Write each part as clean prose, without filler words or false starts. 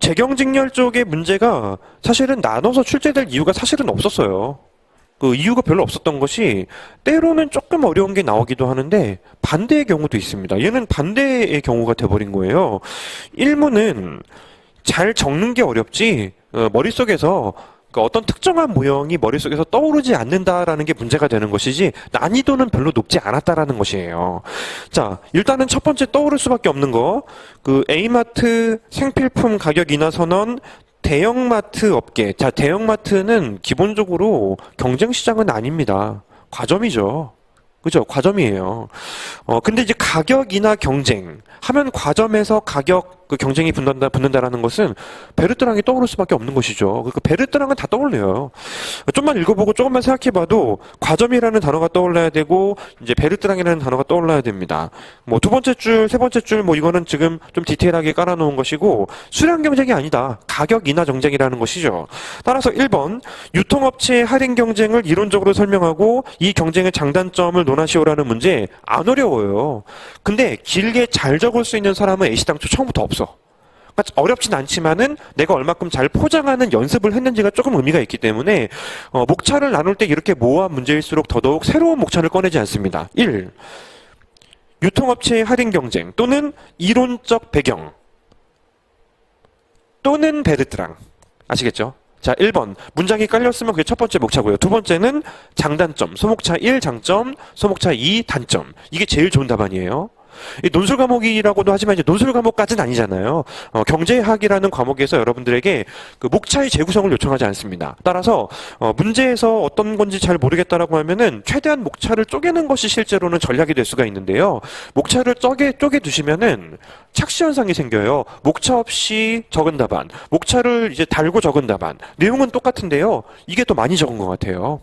재경직렬 쪽의 문제가 사실은 나눠서 출제될 이유가 사실은 없었어요. 그 이유가 별로 없었던 것이 때로는 조금 어려운 게 나오기도 하는데 반대의 경우도 있습니다. 얘는 반대의 경우가 돼버린 거예요. 1문은 잘 적는 게 어렵지 머릿속에서 어떤 특정한 모형이 머릿속에서 떠오르지 않는다라는 게 문제가 되는 것이지 난이도는 별로 높지 않았다라는 것이에요. 자, 일단은 첫 번째 떠오를 수밖에 없는 거, 그 A마트 생필품 가격 인하 선언 대형마트 업계. 자, 대형마트는 기본적으로 경쟁 시장은 아닙니다. 과점이죠. 그죠? 과점이에요. 근데 이제 가격 인하 경쟁 하면 과점에서 가격 그 경쟁이 붙는다라는 것은 베르트랑이 떠오를 수밖에 없는 것이죠. 그러니까 베르트랑은 다 떠올려요. 좀만 읽어보고 조금만 생각해봐도 과점이라는 단어가 떠올라야 되고 이제 베르트랑이라는 단어가 떠올라야 됩니다. 뭐 두 번째 줄, 세 번째 줄 뭐 이거는 지금 좀 디테일하게 깔아놓은 것이고 수량 경쟁이 아니다. 가격 인하 경쟁이라는 것이죠. 따라서 1번 유통업체의 할인 경쟁을 이론적으로 설명하고 이 경쟁의 장단점을 논하시오라는 문제 안 어려워요. 근데 길게 잘 적을 수 있는 사람은 애시당초 처음부터 없어. 그러니까 어렵진 않지만은 내가 얼마큼 잘 포장하는 연습을 했는지가 조금 의미가 있기 때문에 목차를 나눌 때 이렇게 모호한 문제일수록 더더욱 새로운 목차를 꺼내지 않습니다. 1. 유통업체의 할인 경쟁 또는 이론적 배경 또는 베르트랑. 아시겠죠? 자, 1번 문장이 깔렸으면 그게 첫 번째 목차고요. 두 번째는 장단점, 소목차 1 장점, 소목차 2 단점. 이게 제일 좋은 답안이에요. 이 논술 과목이라고도 하지만 이제 논술 과목까지는 아니잖아요. 경제학이라는 과목에서 여러분들에게 그 목차의 재구성을 요청하지 않습니다. 따라서 문제에서 어떤 건지 잘 모르겠다라고 하면은 최대한 목차를 쪼개는 것이 실제로는 전략이 될 수가 있는데요. 목차를 쪼개 두시면은 착시 현상이 생겨요. 목차 없이 적은 답안, 목차를 이제 달고 적은 답안. 내용은 똑같은데요. 이게 더 많이 적은 것 같아요.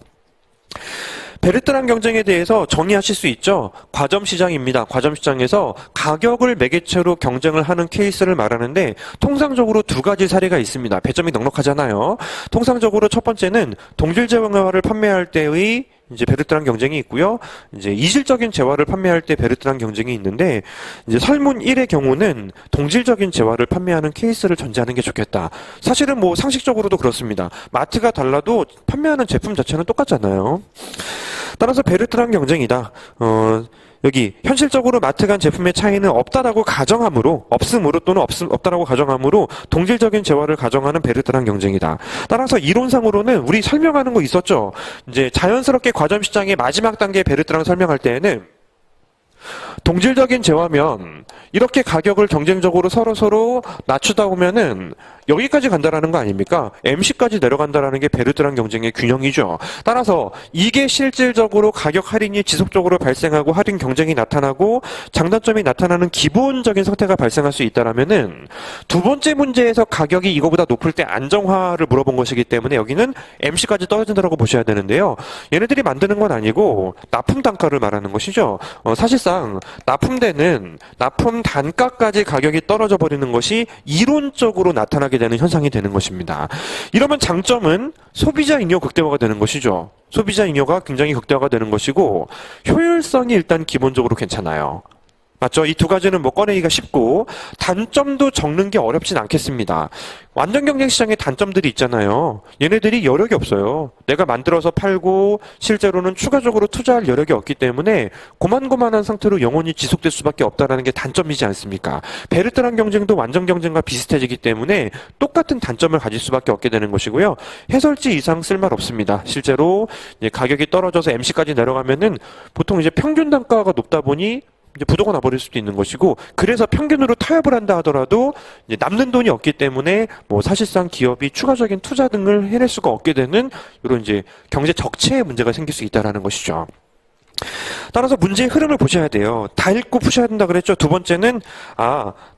베르트랑 경쟁에 대해서 정의하실 수 있죠. 과점 시장입니다. 과점 시장에서 가격을 매개체로 경쟁을 하는 케이스를 말하는데 통상적으로 두 가지 사례가 있습니다. 배점이 넉넉하잖아요. 통상적으로 첫 번째는 동질 재화를 판매할 때의 이제 베르트랑 경쟁이 있고요. 이제 이질적인 재화를 판매할 때 베르트랑 경쟁이 있는데 이제 설문 1의 경우는 동질적인 재화를 판매하는 케이스를 전제하는 게 좋겠다. 사실은 뭐 상식적으로도 그렇습니다. 마트가 달라도 판매하는 제품 자체는 똑같잖아요. 따라서 베르트랑 경쟁이다. 여기 현실적으로 마트 간 제품의 차이는 없다라고 가정하므로 없음으로 또는 없다라고 가정하므로 동질적인 재화를 가정하는 베르트랑 경쟁이다. 따라서 이론상으로는 우리 설명하는 거 있었죠. 이제 자연스럽게 과점 시장의 마지막 단계 베르트랑 설명할 때에는 동질적인 재화면 이렇게 가격을 경쟁적으로 서로 낮추다 보면은 여기까지 간다라는 거 아닙니까? MC까지 내려간다라는 게 베르트랑 경쟁의 균형이죠. 따라서 이게 실질적으로 가격 할인이 지속적으로 발생하고 할인 경쟁이 나타나고 장단점이 나타나는 기본적인 상태가 발생할 수 있다라면은 두 번째 문제에서 가격이 이거보다 높을 때 안정화를 물어본 것이기 때문에 여기는 MC까지 떨어진다라고 보셔야 되는데요. 얘네들이 만드는 건 아니고 납품 단가를 말하는 것이죠. 사실상 납품되는 납품 단가까지 가격이 떨어져 버리는 것이 이론적으로 나타나게 되는 현상이 되는 것입니다. 이러면 장점은 소비자 잉여 극대화가 되는 것이죠. 소비자 잉여가 굉장히 극대화가 되는 것이고 효율성이 일단 기본적으로 괜찮아요. 맞죠? 이 두 가지는 뭐 꺼내기가 쉽고 단점도 적는 게 어렵진 않겠습니다. 완전 경쟁 시장에 단점들이 있잖아요. 얘네들이 여력이 없어요. 내가 만들어서 팔고 실제로는 추가적으로 투자할 여력이 없기 때문에 고만고만한 상태로 영원히 지속될 수밖에 없다는 게 단점이지 않습니까? 베르트랑 경쟁도 완전 경쟁과 비슷해지기 때문에 똑같은 단점을 가질 수밖에 없게 되는 것이고요. 해설지 이상 쓸말 없습니다. 실제로 이제 가격이 떨어져서 MC까지 내려가면은 보통 이제 평균 단가가 높다 보니 이제 부도가 나버릴 수도 있는 것이고 그래서 평균으로 타협을 한다 하더라도 이제 남는 돈이 없기 때문에 뭐 사실상 기업이 추가적인 투자 등을 해낼 수가 없게 되는 이런 이제 경제 적체의 문제가 생길 수 있다라는 것이죠. 따라서 문제의 흐름을 보셔야 돼요. 다 읽고 푸셔야 된다 그랬죠. 두 번째는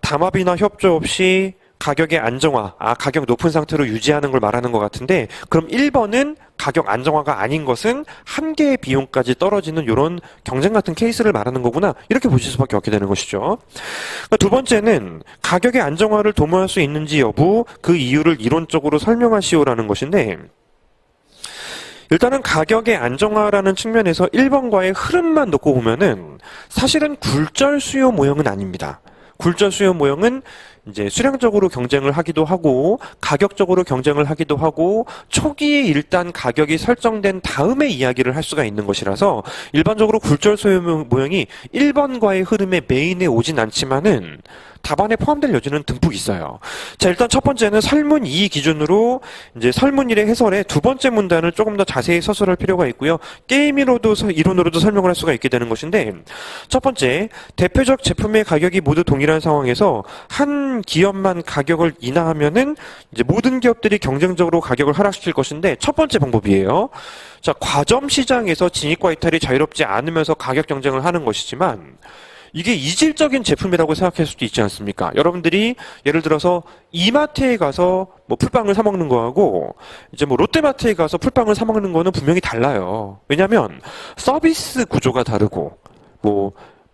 담합이나 협조 없이 가격의 안정화, 가격 높은 상태로 유지하는 걸 말하는 것 같은데 그럼 1번은 가격 안정화가 아닌 것은 한 개의 비용까지 떨어지는 이런 경쟁 같은 케이스를 말하는 거구나 이렇게 보실 수밖에 없게 되는 것이죠. 그러니까 두 번째는 가격의 안정화를 도모할 수 있는지 여부 그 이유를 이론적으로 설명하시오라는 것인데 일단은 가격의 안정화라는 측면에서 1번과의 흐름만 놓고 보면은 사실은 굴절 수요 모형은 아닙니다. 굴절 수요 모형은 이제 수량적으로 경쟁을 하기도 하고 가격적으로 경쟁을 하기도 하고 초기에 일단 가격이 설정된 다음에 이야기를 할 수가 있는 것이라서 일반적으로 굴절 소요 모형이 1번과의 흐름에 메인에 오진 않지만은 답안에 포함될 여지는 듬뿍 있어요. 자, 일단 첫 번째는 설문 2 기준으로 이제 설문 1의 해설에 두 번째 문단을 조금 더 자세히 서술할 필요가 있고요. 이론으로도 설명을 할 수가 있게 되는 것인데, 첫 번째, 대표적 제품의 가격이 모두 동일한 상황에서 한 기업만 가격을 인하하면은 이제 모든 기업들이 경쟁적으로 가격을 하락시킬 것인데, 첫 번째 방법이에요. 자, 과점 시장에서 진입과 이탈이 자유롭지 않으면서 가격 경쟁을 하는 것이지만, 이게 이질적인 제품이라고 생각할 수도 있지 않습니까? 여러분들이 예를 들어서 이마트에 가서 뭐 풀빵을 사 먹는 거하고 이제 뭐 롯데마트에 가서 풀빵을 사 먹는 거는 분명히 달라요. 왜냐하면 서비스 구조가 다르고 뭐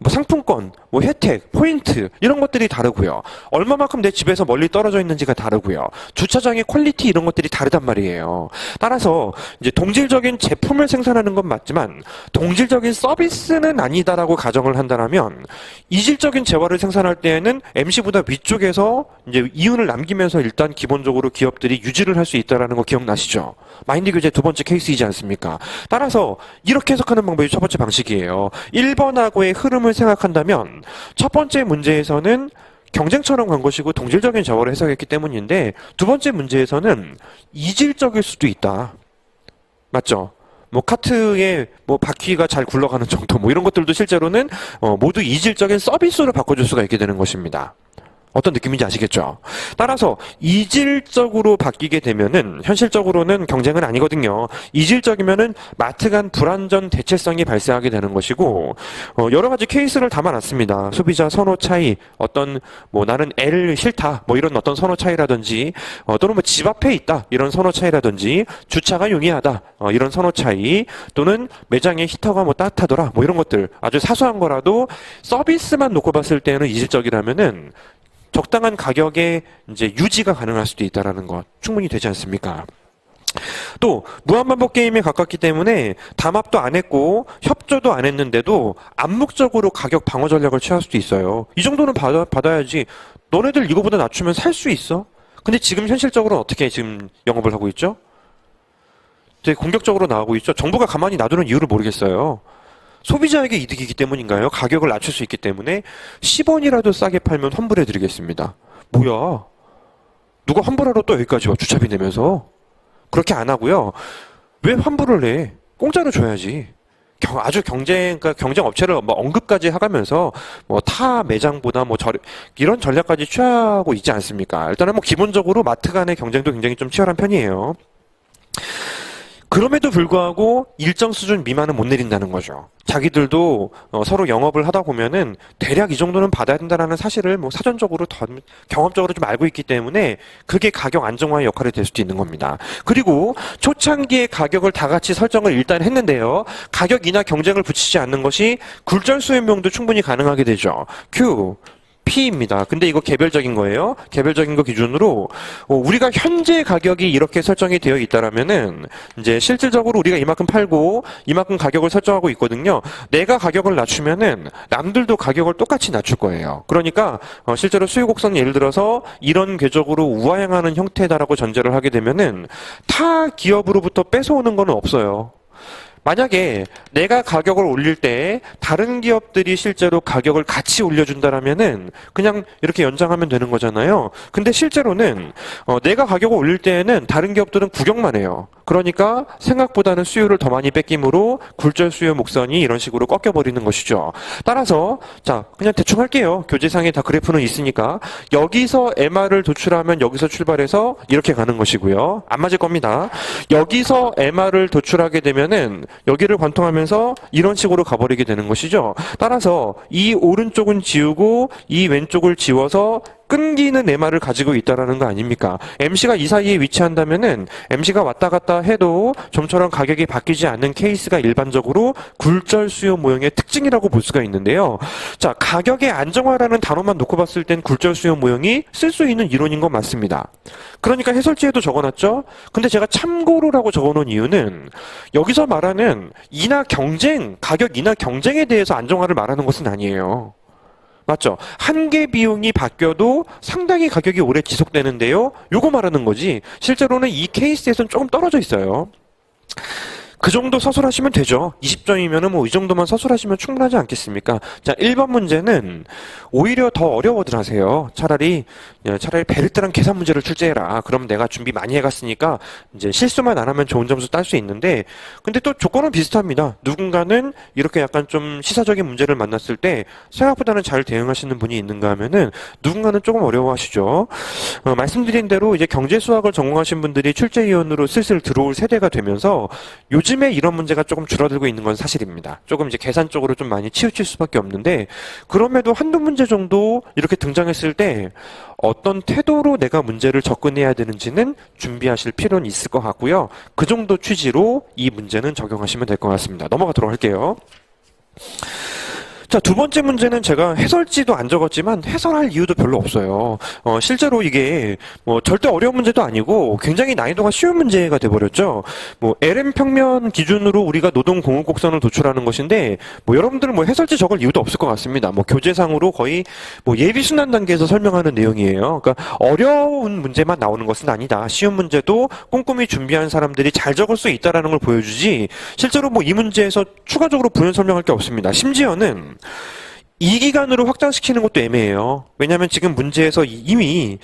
상품권, 뭐 혜택, 포인트 이런 것들이 다르고요. 얼마만큼 내 집에서 멀리 떨어져 있는지가 다르고요. 주차장의 퀄리티 이런 것들이 다르단 말이에요. 따라서 이제 동질적인 제품을 생산하는 건 맞지만 동질적인 서비스는 아니다라고 가정을 한다면 이질적인 재화를 생산할 때에는 MC보다 위쪽에서 이제 이윤을 남기면서 일단 기본적으로 기업들이 유지를 할 수 있다라는 거 기억나시죠? 마인드 교재 두 번째 케이스이지 않습니까? 따라서 이렇게 해석하는 방법이 첫 번째 방식이에요. 1번하고의 흐름을 생각한다면 첫 번째 문제에서는 경쟁처럼 간 것이고 동질적인 저거를 해석했기 때문인데 두 번째 문제에서는 이질적일 수도 있다. 맞죠? 뭐 카트에 뭐 바퀴가 잘 굴러가는 정도 뭐 이런 것들도 실제로는 모두 이질적인 서비스로 바꿔줄 수가 있게 되는 것입니다. 어떤 느낌인지 아시겠죠? 따라서 이질적으로 바뀌게 되면은 현실적으로는 경쟁은 아니거든요. 이질적이면은 마트 간 불완전 대체성이 발생하게 되는 것이고 여러 가지 케이스를 담아놨습니다. 소비자 선호 차이, 어떤 뭐 나는 L 싫다, 뭐 이런 어떤 선호 차이라든지 또는 뭐 집 앞에 있다 이런 선호 차이라든지 주차가 용이하다 이런 선호 차이 또는 매장의 히터가 뭐 따뜻하더라 뭐 이런 것들 아주 사소한 거라도 서비스만 놓고 봤을 때는 이질적이라면은 적당한 가격에 이제 유지가 가능할 수도 있다라는 것 충분히 되지 않습니까? 또 무한반복 게임에 가깝기 때문에 담합도 안 했고 협조도 안 했는데도 암묵적으로 가격 방어 전략을 취할 수도 있어요. 이 정도는 받아야지. 너네들 이거보다 낮추면 살 수 있어? 근데 지금 현실적으로는 어떻게 지금 영업을 하고 있죠? 되게 공격적으로 나가고 있죠. 정부가 가만히 놔두는 이유를 모르겠어요. 소비자에게 이득이기 때문인가요? 가격을 낮출 수 있기 때문에 10원이라도 싸게 팔면 환불해드리겠습니다. 뭐야? 누가 환불하러 또 여기까지 와? 주차비 내면서? 그렇게 안 하고요. 왜 환불을 해? 공짜로 줘야지. 아주 경쟁 업체를 뭐 언급까지 하면서 뭐 타 매장보다 뭐 이런 전략까지 취하고 있지 않습니까? 일단은 뭐 기본적으로 마트 간의 경쟁도 굉장히 좀 치열한 편이에요. 그럼에도 불구하고 일정 수준 미만은 못 내린다는 거죠. 자기들도 서로 영업을 하다 보면은 대략 이 정도는 받아야 된다는 사실을 뭐 사전적으로 경험적으로 좀 알고 있기 때문에 그게 가격 안정화의 역할이 될 수도 있는 겁니다. 그리고 초창기에 가격을 다 같이 설정을 일단 했는데요. 가격 인하 경쟁을 붙이지 않는 것이 굴절 수요명도 충분히 가능하게 되죠. Q P입니다. 근데 이거 개별적인 거예요. 개별적인 거 기준으로 우리가 현재 가격이 이렇게 설정이 되어 있다라면은 이제 실질적으로 우리가 이만큼 팔고 이만큼 가격을 설정하고 있거든요. 내가 가격을 낮추면은 남들도 가격을 똑같이 낮출 거예요. 그러니까 실제로 수요 곡선 예를 들어서 이런 궤적으로 우하향하는 형태다라고 전제를 하게 되면은 타 기업으로부터 뺏어오는 거는 없어요. 만약에 내가 가격을 올릴 때 다른 기업들이 실제로 가격을 같이 올려준다라면은 그냥 이렇게 연장하면 되는 거잖아요. 근데 실제로는 내가 가격을 올릴 때에는 다른 기업들은 구경만 해요. 그러니까 생각보다는 수요를 더 많이 뺏김으로 굴절 수요 목선이 이런 식으로 꺾여버리는 것이죠. 따라서 자 그냥 대충 할게요. 교재상에 다 그래프는 있으니까 여기서 MR을 도출하면 여기서 출발해서 이렇게 가는 것이고요. 안 맞을 겁니다. 여기서 MR을 도출하게 되면은 여기를 관통하면서 이런 식으로 가버리게 되는 것이죠. 따라서 이 오른쪽은 지우고 이 왼쪽을 지워서 끊기는 MR을 가지고 있다라는 거 아닙니까? MC가 이 사이에 위치한다면은 MC가 왔다 갔다 해도 좀처럼 가격이 바뀌지 않는 케이스가 일반적으로 굴절 수요 모형의 특징이라고 볼 수가 있는데요. 자, 가격의 안정화라는 단어만 놓고 봤을 땐 굴절 수요 모형이 쓸 수 있는 이론인 건 맞습니다. 그러니까 해설지에도 적어놨죠? 근데 제가 참고로라고 적어놓은 이유는 여기서 말하는 가격 인하 경쟁에 대해서 안정화를 말하는 것은 아니에요. 맞죠? 한 개 비용이 바뀌어도 상당히 가격이 오래 지속되는데요. 요거 말하는 거지. 실제로는 이 케이스에서는 조금 떨어져 있어요. 그 정도 서술하시면 되죠. 20점이면은 뭐 이 정도만 서술하시면 충분하지 않겠습니까? 자, 1번 문제는 오히려 더 어려워들 하세요. 차라리 베르트랑 계산 문제를 출제해라. 그럼 내가 준비 많이 해갔으니까 이제 실수만 안 하면 좋은 점수 딸 수 있는데, 근데 또 조건은 비슷합니다. 누군가는 이렇게 약간 좀 시사적인 문제를 만났을 때 생각보다는 잘 대응하시는 분이 있는가 하면은 누군가는 조금 어려워하시죠. 말씀드린 대로 이제 경제 수학을 전공하신 분들이 출제위원으로 슬슬 들어올 세대가 되면서 요즘에 이런 문제가 조금 줄어들고 있는 건 사실입니다. 조금 이제 계산 쪽으로 좀 많이 치우칠 수밖에 없는데, 그럼에도 한두 문제 정도 이렇게 등장했을 때 어떤 태도로 내가 문제를 접근해야 되는지는 준비하실 필요는 있을 것 같고요. 그 정도 취지로 이 문제는 적용하시면 될 것 같습니다. 넘어가도록 할게요. 자, 두 번째 문제는 제가 해설지도 안 적었지만 해설할 이유도 별로 없어요. 실제로 이게 뭐 절대 어려운 문제도 아니고 굉장히 난이도가 쉬운 문제가 돼버렸죠. 뭐 LM 평면 기준으로 우리가 노동 공급 곡선을 도출하는 것인데, 뭐 여러분들은 뭐 해설지 적을 이유도 없을 것 같습니다. 뭐 교재상으로 거의 뭐 예비 순환 단계에서 설명하는 내용이에요. 그러니까 어려운 문제만 나오는 것은 아니다. 쉬운 문제도 꼼꼼히 준비한 사람들이 잘 적을 수 있다라는 걸 보여주지, 실제로 뭐 이 문제에서 추가적으로 부연 설명할 게 없습니다. 심지어는 이 기간으로 확장시키는 것도 애매해요. 왜냐하면 지금 문제에서 이미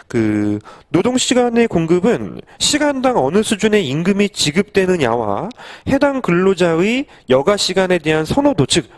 그 노동시간의 공급은 시간당 어느 수준의 임금이 지급되느냐와 해당 근로자의 여가 시간에 대한 선호도, 즉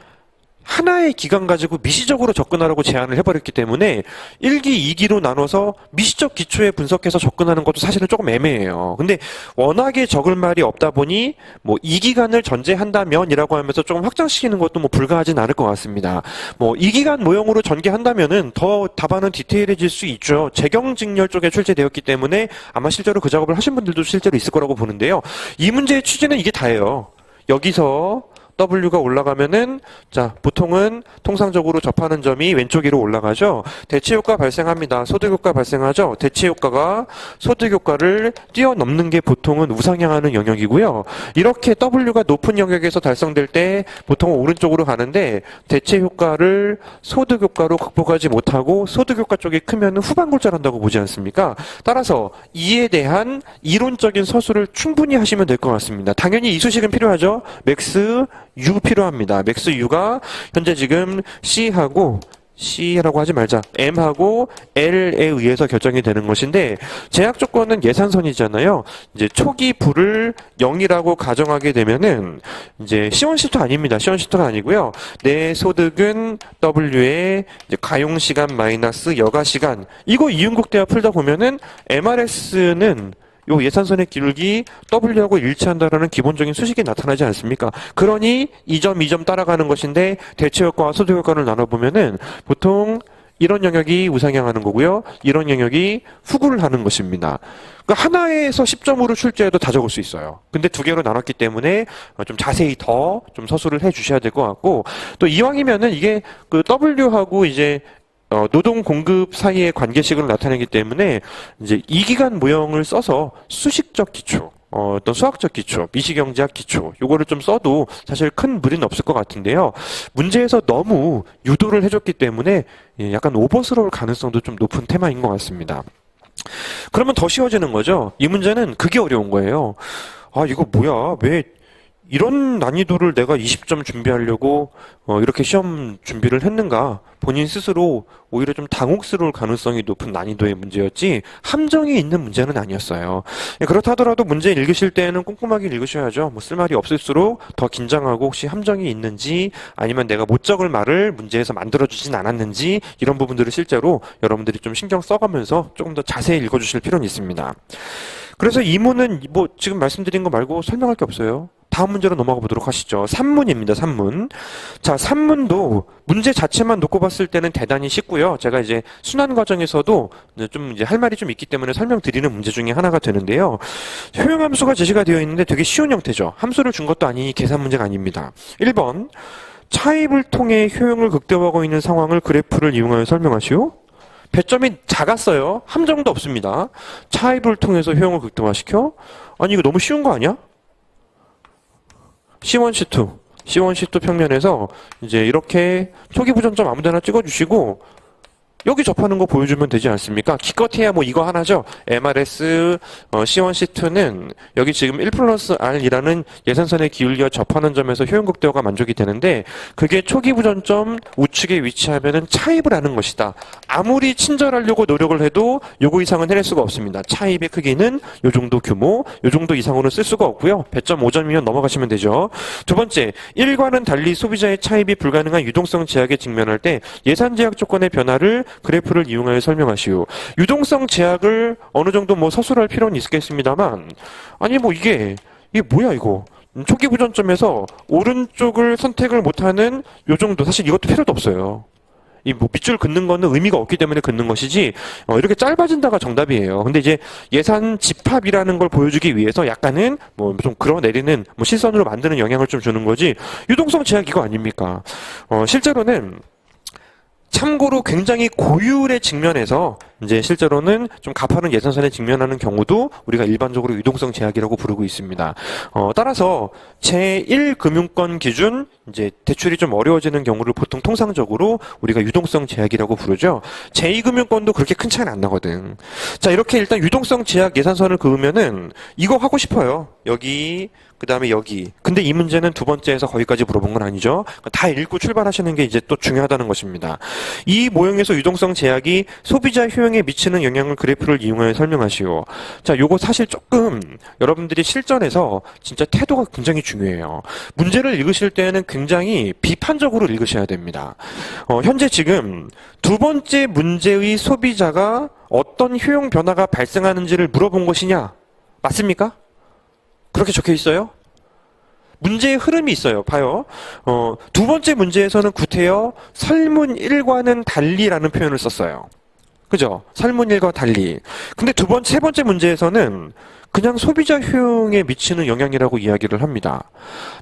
하나의 기간 가지고 미시적으로 접근하라고 제안을 해버렸기 때문에 1기, 2기로 나눠서 미시적 기초에 분석해서 접근하는 것도 사실은 조금 애매해요. 근데 워낙에 적을 말이 없다 보니 뭐 2기간을 전제한다면이라고 하면서 조금 확장시키는 것도 뭐 불가하진 않을 것 같습니다. 뭐 2기간 모형으로 전개한다면은 더 답안은 디테일해질 수 있죠. 재경직렬 쪽에 출제되었기 때문에 아마 실제로 그 작업을 하신 분들도 실제로 있을 거라고 보는데요. 이 문제의 취지는 이게 다예요. 여기서 W가 올라가면은, 자, 보통은 통상적으로 접하는 점이 왼쪽 위로 올라가죠. 대체 효과 발생합니다. 소득 효과 발생하죠. 대체 효과가 소득 효과를 뛰어넘는 게 보통은 우상향하는 영역이고요. 이렇게 W가 높은 영역에서 달성될 때 보통은 오른쪽으로 가는데, 대체 효과를 소득 효과로 극복하지 못하고 소득 효과 쪽이 크면 후반 골절한다고 보지 않습니까? 따라서 이에 대한 이론적인 서술을 충분히 하시면 될 것 같습니다. 당연히 이 수식은 필요하죠. 맥스 U 필요합니다. 맥스 U가 현재 지금 C라고 하지 말자. M하고 L에 의해서 결정이 되는 것인데, 제약 조건은 예산선이잖아요. 이제 초기 부를 0이라고 가정하게 되면은 이제 시원시트 아닙니다. 시원시트가 아니고요. 내 소득은 W의 이제 가용 시간 마이너스 여가 시간. 이거 이윤곡대화 풀다 보면은 MRS는 요 예산선의 기울기 W하고 일치한다라는 기본적인 수식이 나타나지 않습니까? 그러니 2점, 2점 따라가는 것인데, 대체 효과와 소득 효과를 나눠보면은 보통 이런 영역이 우상향하는 거고요. 이런 영역이 후구를 하는 것입니다. 그러니까 하나에서 10점으로 출제해도 다 적을 수 있어요. 근데 두 개로 나눴기 때문에 좀 자세히 더 좀 서술을 해 주셔야 될 것 같고, 또 이왕이면은 이게 그 W하고 이제 노동 공급 사이의 관계식을 나타내기 때문에 이제 이 기간 모형을 써서 수식적 기초, 어떤 수학적 기초, 미시경제학 기초, 요거를 좀 써도 사실 큰 무리는 없을 것 같은데요. 문제에서 너무 유도를 해줬기 때문에 약간 오버스러울 가능성도 좀 높은 테마인 것 같습니다. 그러면 더 쉬워지는 거죠. 이 문제는 그게 어려운 거예요. 아, 이거 뭐야? 왜 이런 난이도를 내가 20점 준비하려고 이렇게 시험 준비를 했는가? 본인 스스로 오히려 좀 당혹스러울 가능성이 높은 난이도의 문제였지 함정이 있는 문제는 아니었어요. 그렇다 하더라도 문제 읽으실 때는 꼼꼼하게 읽으셔야죠. 뭐 쓸 말이 없을수록 더 긴장하고 혹시 함정이 있는지, 아니면 내가 못 적을 말을 문제에서 만들어주진 않았는지, 이런 부분들을 실제로 여러분들이 좀 신경 써가면서 조금 더 자세히 읽어주실 필요는 있습니다. 그래서 이 문은 뭐 지금 말씀드린 거 말고 설명할 게 없어요. 다음 문제로 넘어가 보도록 하시죠. 3문입니다. 3문. 자, 3문도 문제 자체만 놓고 봤을 때는 대단히 쉽고요. 제가 이제 순환 과정에서도 좀 이제 할 말이 좀 있기 때문에 설명드리는 문제 중에 하나가 되는데요. 효용함수가 제시가 되어 있는데 되게 쉬운 형태죠. 함수를 준 것도 아니니 계산 문제가 아닙니다. 1번. 차입을 통해 효용을 극대화하고 있는 상황을 그래프를 이용하여 설명하시오. 배점이 작았어요. 함정도 없습니다. 차입을 통해서 효용을 극대화시켜? 아니, 이거 너무 쉬운 거 아니야? C1, C2. C1, C2 평면에서 이제 이렇게 초기 부전점 아무데나 찍어주시고 여기 접하는 거 보여주면 되지 않습니까? 기껏해야 뭐 이거 하나죠. MRS C1, C2는 여기 지금 1 플러스 R이라는 예산선에 기울여 접하는 점에서 효용 극대화가 만족이 되는데 그게 초기 부전점 우측에 위치하면은 차입을 하는 것이다. 아무리 친절하려고 노력을 해도 요거 이상은 해낼 수가 없습니다. 차입의 크기는 요 정도 규모, 요 정도 이상으로는 쓸 수가 없고요. 배점 5점이면 넘어가시면 되죠. 두 번째, 1과는 달리 소비자의 차입이 불가능한 유동성 제약에 직면할 때 예산 제약 조건의 변화를 그래프를 이용하여 설명하시오. 유동성 제약을 어느 정도 뭐 서술할 필요는 있겠습니다만, 아니 뭐 이게 뭐야 이거? 초기 부전점에서 오른쪽을 선택을 못하는 요 정도, 사실 이것도 필요도 없어요. 이 뭐 밑줄 긋는 거는 의미가 없기 때문에 긋는 것이지 이렇게 짧아진다가 정답이에요. 근데 이제 예산 집합이라는 걸 보여주기 위해서 약간은 뭐 좀 그려내리는 뭐 실선으로 만드는 영향을 좀 주는 거지 유동성 제약 이거 아닙니까? 실제로는 참고로 굉장히 고율의 직면에서 이제 실제로는 좀 가파른 예산선에 직면하는 경우도 우리가 일반적으로 유동성 제약이라고 부르고 있습니다. 따라서 제1금융권 기준 이제 대출이 좀 어려워지는 경우를 보통 통상적으로 우리가 유동성 제약이라고 부르죠. 제2금융권도 그렇게 큰 차이는 안 나거든. 자, 이렇게 일단 유동성 제약 예산선을 그으면은 이거 하고 싶어요. 여기 그 다음에 여기. 근데 이 문제는 두 번째에서 거기까지 물어본 건 아니죠. 다 읽고 출발하시는 게 이제 또 중요하다는 것입니다. 이 모형에서 유동성 제약이 소비자 효용에 미치는 영향을 그래프를 이용하여 설명하시오. 자, 요거 사실 조금 여러분들이 실전에서 진짜 태도가 굉장히 중요해요. 문제를 읽으실 때는 굉장히 비판적으로 읽으셔야 됩니다. 현재 지금 두 번째 문제의 소비자가 어떤 효용 변화가 발생하는지를 물어본 것이냐? 맞습니까? 그렇게 적혀 있어요? 문제의 흐름이 있어요. 봐요. 두 번째 문제에서는 구태여 설문 1과는 달리라는 표현을 썼어요. 그죠? 설문 1과 달리. 근데 세 번째 문제에서는 그냥 소비자 효용에 미치는 영향이라고 이야기를 합니다.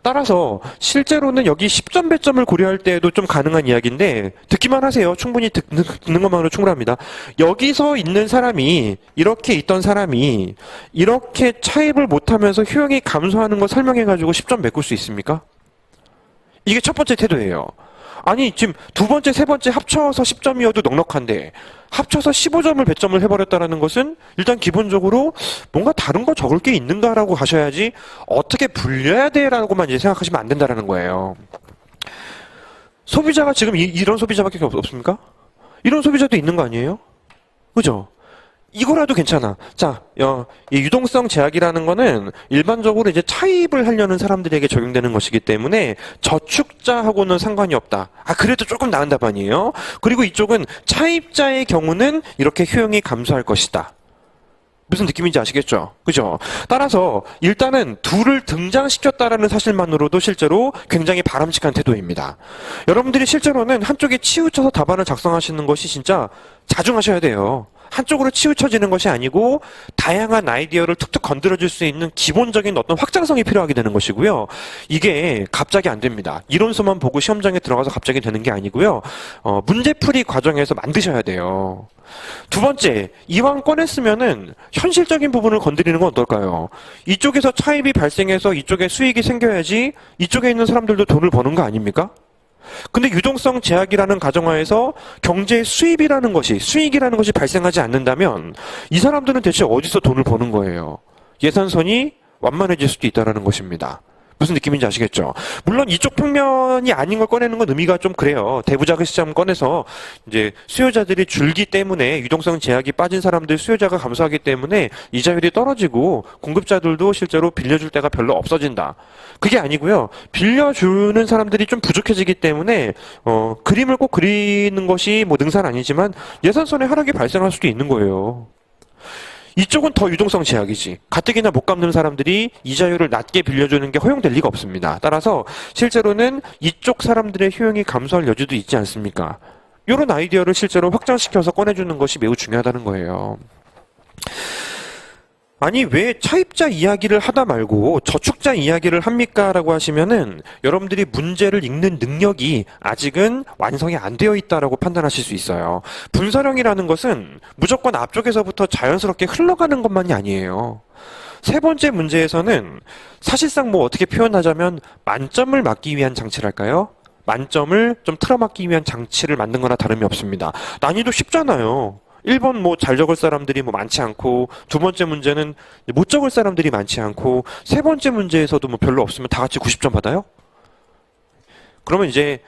따라서 실제로는 여기 10점 배점을 고려할 때에도 좀 가능한 이야기인데 듣기만 하세요. 충분히 듣는 것만으로 충분합니다. 여기서 있는 사람이 이렇게 있던 사람이 이렇게 차입을 못하면서 효용이 감소하는 거 설명해가지고 10점 메꿀 수 있습니까? 이게 첫 번째 태도예요. 아니 지금 두 번째, 세 번째 합쳐서 10점이어도 넉넉한데 합쳐서 15점을 배점을 해버렸다는 것은 일단 기본적으로 뭔가 다른 거 적을 게 있는가라고 하셔야지 어떻게 불려야 돼라고만 이제 생각하시면 안 된다는 거예요. 소비자가 지금 이런 소비자밖에 없습니까? 이런 소비자도 있는 거 아니에요? 그죠? 이거라도 괜찮아. 자, 이 유동성 제약이라는 거는 일반적으로 이제 차입을 하려는 사람들에게 적용되는 것이기 때문에 저축자하고는 상관이 없다. 그래도 조금 나은 답안이에요. 그리고 이쪽은 차입자의 경우는 이렇게 효용이 감소할 것이다. 무슨 느낌인지 아시겠죠? 그죠? 따라서 일단은 둘을 등장시켰다라는 사실만으로도 실제로 굉장히 바람직한 태도입니다. 여러분들이 실제로는 한쪽에 치우쳐서 답안을 작성하시는 것이 진짜 자중하셔야 돼요. 한쪽으로 치우쳐지는 것이 아니고 다양한 아이디어를 툭툭 건드려줄 수 있는 기본적인 어떤 확장성이 필요하게 되는 것이고요. 이게 갑자기 안 됩니다. 이론서만 보고 시험장에 들어가서 갑자기 되는 게 아니고요. 문제풀이 과정에서 만드셔야 돼요. 두 번째, 이왕 꺼냈으면은 현실적인 부분을 건드리는 건 어떨까요? 이쪽에서 차입이 발생해서 이쪽에 수익이 생겨야지 이쪽에 있는 사람들도 돈을 버는 거 아닙니까? 근데 유동성 제약이라는 가정하에서 경제 수입이라는 것이, 수익이라는 것이 발생하지 않는다면 이 사람들은 대체 어디서 돈을 버는 거예요? 예산선이 완만해질 수도 있다는 것입니다. 무슨 느낌인지 아시겠죠? 물론 이쪽 평면이 아닌 걸 꺼내는 건 의미가 좀 그래요. 대부작의 시점 꺼내서 이제 수요자들이 줄기 때문에 유동성 제약이 빠진 사람들 수요자가 감소하기 때문에 이자율이 떨어지고 공급자들도 실제로 빌려줄 때가 별로 없어진다. 그게 아니고요. 빌려주는 사람들이 좀 부족해지기 때문에 그림을 꼭 그리는 것이 뭐 능사는 아니지만 예산선의 하락이 발생할 수도 있는 거예요. 이쪽은 더 유동성 제약이지. 가뜩이나 못 갚는 사람들이 이자율을 낮게 빌려주는 게 허용될 리가 없습니다. 따라서 실제로는 이쪽 사람들의 효용이 감소할 여지도 있지 않습니까? 이런 아이디어를 실제로 확장시켜서 꺼내주는 것이 매우 중요하다는 거예요. 아니 왜 차입자 이야기를 하다 말고 저축자 이야기를 합니까? 라고 하시면은 여러분들이 문제를 읽는 능력이 아직은 완성이 안 되어 있다라고 판단하실 수 있어요. 분사령이라는 것은 무조건 앞쪽에서부터 자연스럽게 흘러가는 것만이 아니에요. 세 번째 문제에서는 사실상 뭐 어떻게 표현하자면 만점을 맞기 위한 장치랄까요? 만점을 좀 틀어막기 위한 장치를 만든 거나 다름이 없습니다. 난이도 쉽잖아요. 1번 뭐 잘 적을 사람들이 뭐 많지 않고, 두 번째 문제는 못 적을 사람들이 많지 않고, 세 번째 문제에서도 뭐 별로 없으면 다 같이 90점 받아요? 그러면 이제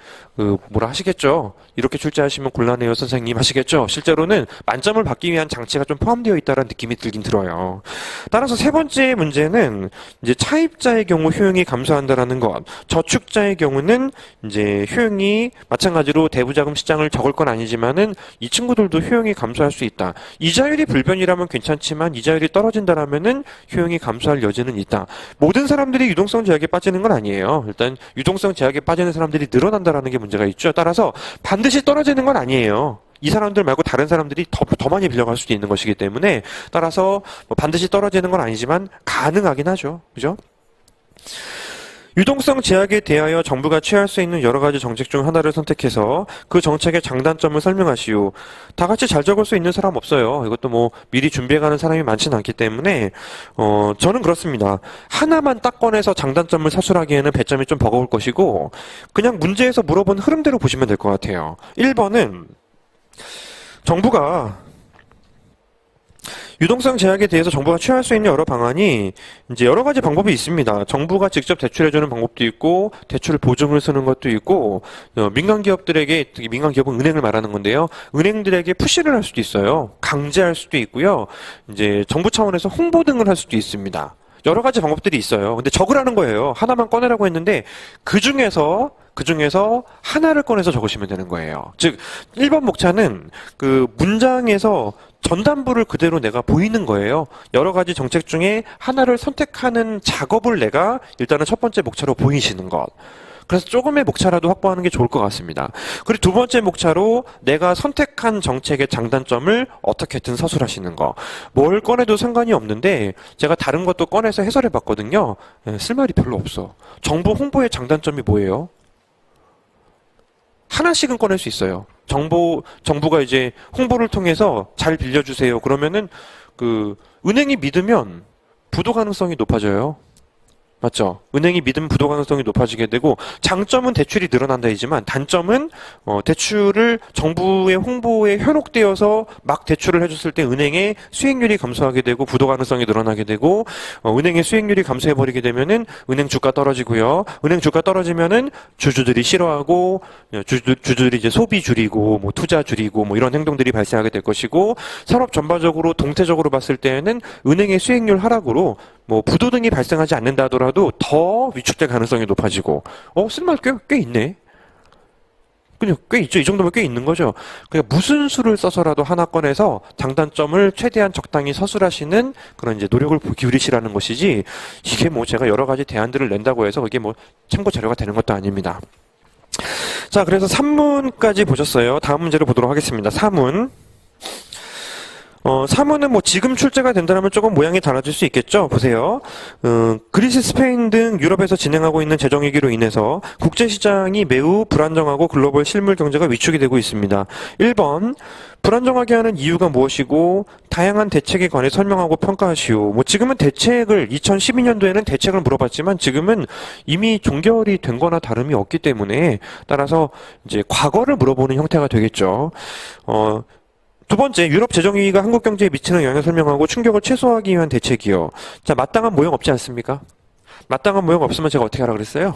뭐라 하시겠죠. 이렇게 출제하시면 곤란해요 선생님 하시겠죠. 실제로는 만점을 받기 위한 장치가 좀 포함되어 있다는 느낌이 들긴 들어요. 따라서 세 번째 문제는 이제 차입자의 경우 효용이 감소한다라는 것, 저축자의 경우는 이제 효용이 마찬가지로 대부자금 시장을 적을 건 아니지만은 이 친구들도 효용이 감소할 수 있다. 이자율이 불변이라면 괜찮지만 이자율이 떨어진다라면은 효용이 감소할 여지는 있다. 모든 사람들이 유동성 제약에 빠지는 건 아니에요. 일단 유동성 제약에 빠지는 사람들이 늘어난다라는 게 문제가 있죠. 따라서 반드시 떨어지는 건 아니에요. 이 사람들 말고 다른 사람들이 더 많이 빌려갈 수도 있는 것이기 때문에, 따라서 뭐 반드시 떨어지는 건 아니지만 가능하긴 하죠. 그죠? 유동성 제약에 대하여 정부가 취할 수 있는 여러 가지 정책 중 하나를 선택해서 그 정책의 장단점을 설명하시오. 다 같이 잘 적을 수 있는 사람 없어요. 이것도 뭐 미리 준비해가는 사람이 많지는 않기 때문에 저는 그렇습니다. 하나만 딱 꺼내서 장단점을 사술하기에는 배점이 좀 버거울 것이고, 그냥 문제에서 물어본 흐름대로 보시면 될 것 같아요. 1번은 정부가 유동성 제약에 대해서 정부가 취할 수 있는 여러 방안이 이제 여러 가지 방법이 있습니다. 정부가 직접 대출해주는 방법도 있고, 대출 보증을 쓰는 것도 있고, 민간 기업들에게, 특히 민간 기업은 은행을 말하는 건데요. 은행들에게 푸시를 할 수도 있어요. 강제할 수도 있고요. 이제 정부 차원에서 홍보 등을 할 수도 있습니다. 여러 가지 방법들이 있어요. 근데 적으라는 거예요. 하나만 꺼내라고 했는데 그 중에서 하나를 꺼내서 적으시면 되는 거예요. 즉 1번 목차는 그 문장에서 전단부를 그대로 내가 보이는 거예요. 여러 가지 정책 중에 하나를 선택하는 작업을 내가 일단은 첫 번째 목차로 보이시는 것. 그래서 조금의 목차라도 확보하는 게 좋을 것 같습니다. 그리고 두 번째 목차로 내가 선택한 정책의 장단점을 어떻게든 서술하시는 거. 뭘 꺼내도 상관이 없는데 제가 다른 것도 꺼내서 해설해 봤거든요. 쓸 말이 별로 없어. 정부 홍보의 장단점이 뭐예요? 하나씩은 꺼낼 수 있어요. 정부가 이제 홍보를 통해서 잘 빌려주세요. 그러면은 은행이 믿으면 부도 가능성이 높아져요. 맞죠? 은행이 믿으면 부도 가능성이 높아지게 되고, 장점은 대출이 늘어난다이지만 단점은 대출을 정부의 홍보에 현혹되어서 막 대출을 해줬을 때 은행의 수익률이 감소하게 되고 부도 가능성이 늘어나게 되고, 은행의 수익률이 감소해버리게 되면은 은행 주가 떨어지고요. 은행 주가 떨어지면은 주주들이 싫어하고, 주주들이 이제 소비 줄이고 뭐 투자 줄이고 뭐 이런 행동들이 발생하게 될 것이고, 산업 전반적으로 동태적으로 봤을 때에는 은행의 수익률 하락으로 뭐 부도 등이 발생하지 않는다 하더라도 더 위축될 가능성이 높아지고, 쓸말 꽤 있네. 그냥 꽤 있죠. 이 정도면 꽤 있는 거죠. 그러니까 무슨 수를 써서라도 하나 꺼내서 장단점을 최대한 적당히 서술하시는 그런 이제 노력을 기울이시라는 것이지, 이게 뭐 제가 여러 가지 대안들을 낸다고 해서 이게 뭐 참고 자료가 되는 것도 아닙니다. 자, 그래서 3문까지 보셨어요. 다음 문제로 보도록 하겠습니다. 3문. 3문은 뭐 지금 출제가 된다면 조금 모양이 달라질 수 있겠죠. 보세요. 그리스, 스페인 등 유럽에서 진행하고 있는 재정위기로 인해서 국제시장이 매우 불안정하고 글로벌 실물 경제가 위축이 되고 있습니다. 1번, 불안정하게 하는 이유가 무엇이고 다양한 대책에 관해 설명하고 평가하시오. 뭐 지금은 대책을 2012년도에는 대책을 물어봤지만 지금은 이미 종결이 된 거나 다름이 없기 때문에, 따라서 이제 과거를 물어보는 형태가 되겠죠. 두 번째, 유럽 재정위기가 한국 경제에 미치는 영향을 설명하고 충격을 최소화하기 위한 대책이요. 자, 마땅한 모형 없지 않습니까? 마땅한 모형 없으면 제가 어떻게 하라 그랬어요?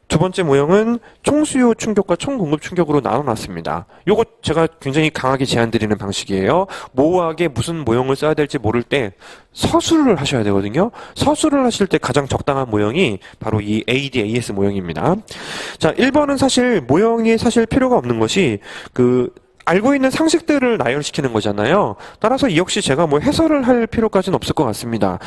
두 번째 모형은 총수요 충격과 총공급 충격으로 나눠놨습니다. 요거 제가 굉장히 강하게 제안드리는 방식이에요. 모호하게 무슨 모형을 써야 될지 모를 때 서술을 하셔야 되거든요. 서술을 하실 때 가장 적당한 모형이 바로 이 ADAS 모형입니다. 자, 1번은 사실 모형이 사실 필요가 없는 것이 알고 있는 상식들을 나열시키는 거잖아요. 따라서 이 역시 제가 뭐 해설을 할 필요까지는 없을 것 같습니다.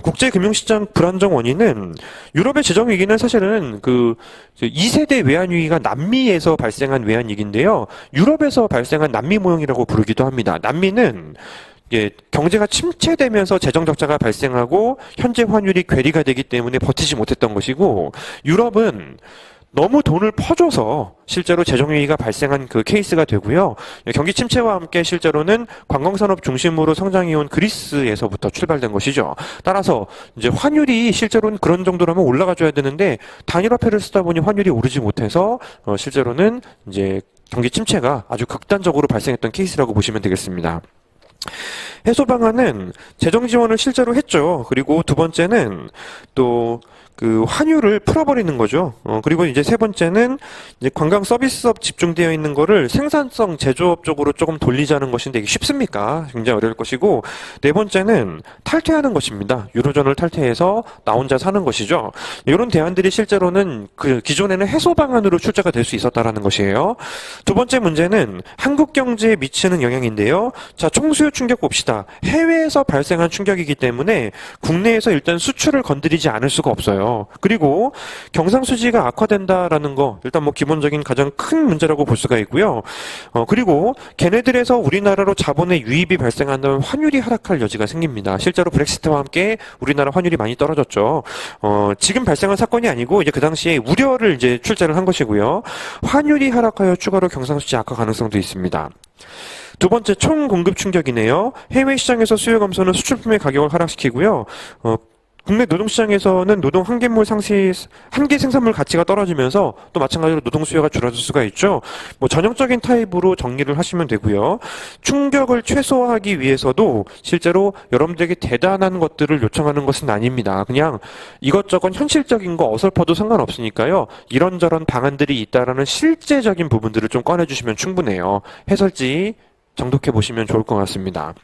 국제금융시장 불안정 원인은, 유럽의 재정위기는 사실은 2세대 외환위기가 남미에서 발생한 외환위기인데요. 유럽에서 발생한 남미 모형이라고 부르기도 합니다. 남미는 경제가 침체되면서 재정 적자가 발생하고 현재 환율이 괴리가 되기 때문에 버티지 못했던 것이고, 유럽은 너무 돈을 퍼줘서 실제로 재정위기가 발생한 그 케이스가 되고요. 경기 침체와 함께 실제로는 관광산업 중심으로 성장해온 그리스에서부터 출발된 것이죠. 따라서 이제 환율이 실제로는 그런 정도라면 올라가줘야 되는데 단일화폐를 쓰다 보니 환율이 오르지 못해서 실제로는 이제 경기 침체가 아주 극단적으로 발생했던 케이스라고 보시면 되겠습니다. 해소 방안은 재정 지원을 실제로 했죠. 그리고 두 번째는 또 그 환율을 풀어버리는 거죠. 그리고 이제 세 번째는 이제 관광 서비스업 집중되어 있는 거를 생산성 제조업 쪽으로 조금 돌리자는 것인데 이게 쉽습니까? 굉장히 어려울 것이고, 네 번째는 탈퇴하는 것입니다. 유로존을 탈퇴해서 나 혼자 사는 것이죠. 이런 대안들이 실제로는 그 기존에는 해소 방안으로 출제가 될 수 있었다라는 것이에요. 두 번째 문제는 한국 경제에 미치는 영향인데요. 자, 총수요 충격 봅시다. 해외에서 발생한 충격이기 때문에 국내에서 일단 수출을 건드리지 않을 수가 없어요. 그리고 경상수지가 악화된다라는 거 일단 뭐 기본적인 가장 큰 문제라고 볼 수가 있고요. 그리고 걔네들에서 우리나라로 자본의 유입이 발생한다면 환율이 하락할 여지가 생깁니다. 실제로 브렉시트와 함께 우리나라 환율이 많이 떨어졌죠. 지금 발생한 사건이 아니고 이제 그 당시에 우려를 이제 출제를 한 것이고요. 환율이 하락하여 추가로 경상수지 악화 가능성도 있습니다. 두 번째, 총공급 충격이네요. 해외 시장에서 수요 감소는 수출품의 가격을 하락시키고요. 국내 노동시장에서는 노동 한계물 한계 생산물 가치가 떨어지면서 또 마찬가지로 노동 수요가 줄어들 수가 있죠. 뭐 전형적인 타입으로 정리를 하시면 되고요. 충격을 최소화하기 위해서도 실제로 여러분들에게 대단한 것들을 요청하는 것은 아닙니다. 그냥 이것저것 현실적인 거 어설퍼도 상관없으니까요. 이런저런 방안들이 있다라는 실제적인 부분들을 좀 꺼내주시면 충분해요. 해설지 정독해 보시면 좋을 것 같습니다.